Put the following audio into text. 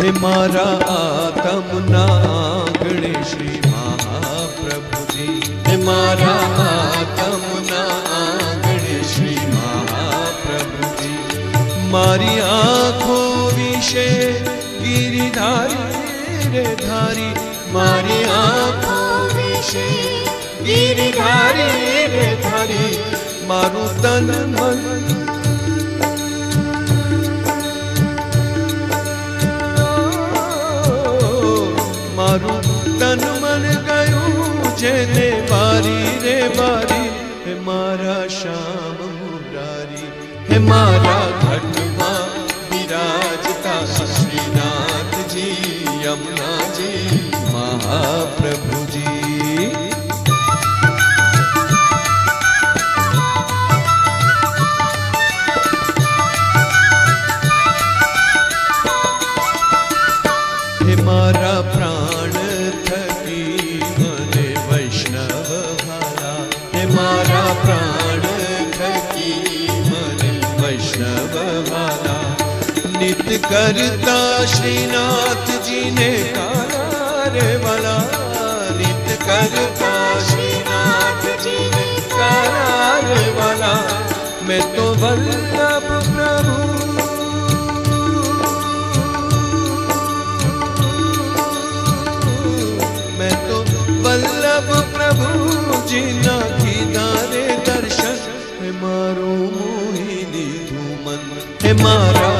हे मारा आत्मना आंगणे श्री महाप्रभु जी, हे मारा आत्मना आंगणे श्री महाप्रभु जी। मारी आँखों विषे गिरिधारी रे धारी, मारी आँखों विषे गिरिधारी रे धारी, मारू तन मन मारू तन मन गયું जेने बारी रे बारी, हे मारा श्याम मुरारी, हे मारा घटमा विराजता श्रीनाथ जी यमुना जी महाप्रभु जी। हे मारा प्राण थकी मने वैष्णव भाला, हे मारा प्राण थकी मने वैष्णव भाला। नित करता श्रीनाथ जी ने कार वाला, नित करता श्रीनाथ जी ने कार वाला। मैं तो वल्लभ प्रभु वल्लभ प्रभु जी ना कीधारे दर्शन, हे मारो मोहिनी धूमन, हे मारा